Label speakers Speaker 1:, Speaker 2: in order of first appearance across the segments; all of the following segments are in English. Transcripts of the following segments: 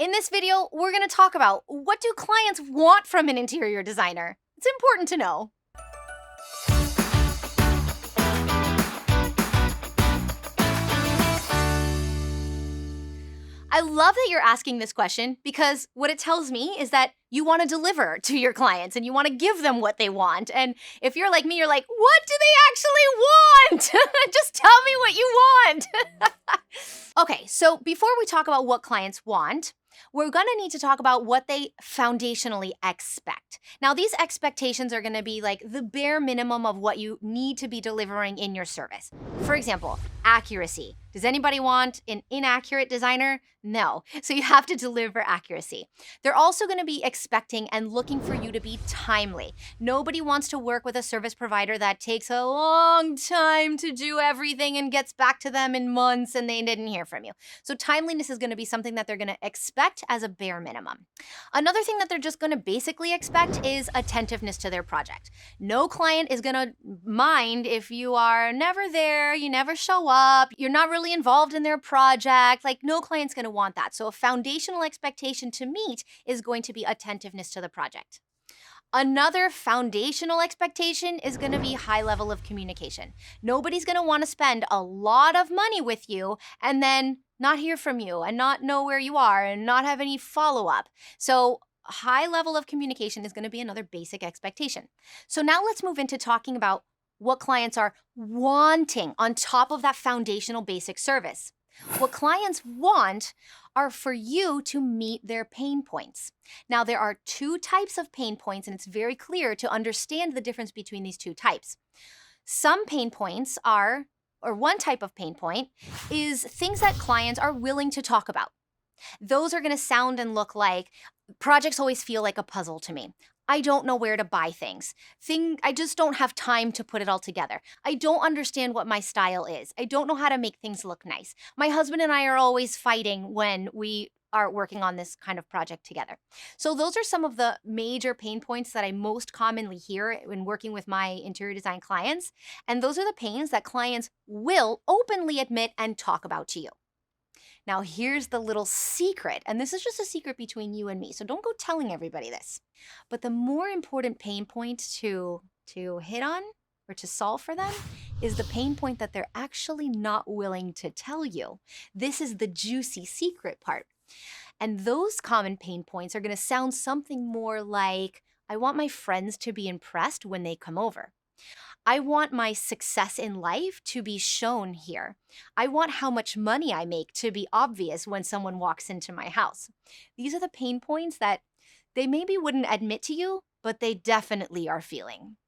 Speaker 1: In this video, we're going to talk about what do clients want from an interior designer. It's important to know. I love that you're asking this question because what it tells me is that you want to deliver to your clients and you want to give them what they want. And if you're like me, you're like, what do they actually want? Just tell me what you want. Okay, so before we talk about what clients want, we're going to need to talk about what they foundationally expect. Now, these expectations are going to be like the bare minimum of what you need to be delivering in your service. For example, accuracy. Does anybody want an inaccurate designer? No. So you have to deliver accuracy. They're also going to be expecting and looking for you to be timely. Nobody wants to work with a service provider that takes a long time to do everything and gets back to them in months and they didn't hear from you. So timeliness is going to be something that they're going to expect as a bare minimum. Another thing that they're just going to basically expect is attentiveness to their project. No client is going to mind if you are never there, you never show up, you're not really involved in their project. Like, no client's going to want that. So a foundational expectation to meet is going to be attentiveness to the project. Another foundational expectation is going to be high level of communication. Nobody's going to want to spend a lot of money with you and then not hear from you and not know where you are and not have any follow-up. So high level of communication is going to be another basic expectation. So now let's move into talking about what clients are wanting on top of that foundational basic service. What clients want are for you to meet their pain points. Now, there are two types of pain points, and it's very clear to understand the difference between these two types. Some pain points are, or one type of pain point, is things that clients are willing to talk about. Those are going to sound and look like, projects always feel like a puzzle to me. I don't know where to buy things. I just don't have time to put it all together. I don't understand what my style is. I don't know how to make things look nice. My husband and I are always fighting when we are working on this kind of project together. So those are some of the major pain points that I most commonly hear when working with my interior design clients. And those are the pains that clients will openly admit and talk about to you. Now, here's the little secret, and this is just a secret between you and me, so don't go telling everybody this. But the more important pain point to hit on or to solve for them is the pain point that they're actually not willing to tell you. This is the juicy secret part. And those common pain points are going to sound something more like, I want my friends to be impressed when they come over. I want my success in life to be shown here. I want how much money I make to be obvious when someone walks into my house. These are the pain points that they maybe wouldn't admit to you, but they definitely are feeling.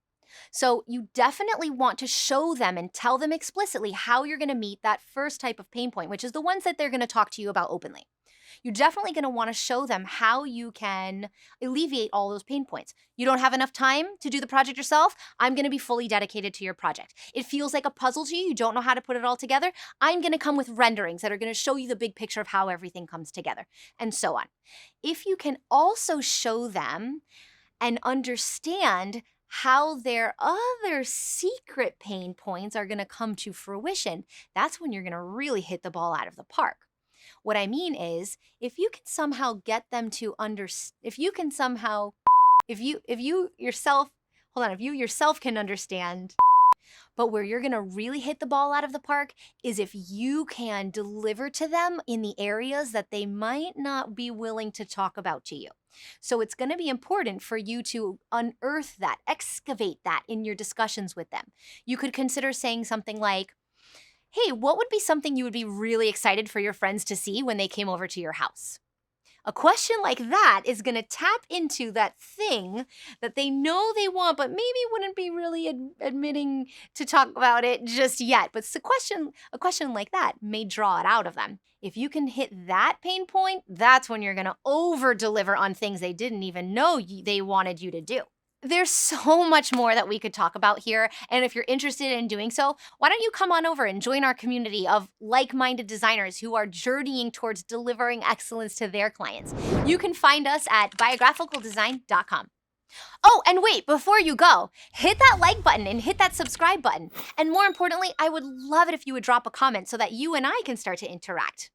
Speaker 1: So you definitely want to show them and tell them explicitly how you're going to meet that first type of pain point, which is the ones that they're going to talk to you about openly. You're definitely going to want to show them how you can alleviate all those pain points. You don't have enough time to do the project yourself? I'm going to be fully dedicated to your project. It feels like a puzzle to you. You don't know how to put it all together. I'm going to come with renderings that are going to show you the big picture of how everything comes together, and so on. If you can also show them and understand how their other secret pain points are going to come to fruition, that's when you're going to really hit the ball out of the park. What I mean is, if you can somehow get them to if you yourself can understand, but where you're going to really hit the ball out of the park is if you can deliver to them in the areas that they might not be willing to talk about to you. So it's going to be important for you to unearth that, excavate that in your discussions with them. You could consider saying something like, hey, what would be something you would be really excited for your friends to see when they came over to your house? A question like that is going to tap into that thing that they know they want, but maybe wouldn't be really admitting to talk about it just yet. But a question like that may draw it out of them. If you can hit that pain point, that's when you're going to over-deliver on things they didn't even know they wanted you to do. There's so much more that we could talk about here, and if you're interested in doing so, why don't you come on over and join our community of like-minded designers who are journeying towards delivering excellence to their clients. You can find us at biographicaldesign.com. Oh, and wait, before you go, hit that like button and hit that subscribe button. And more importantly, I would love it if you would drop a comment so that you and I can start to interact.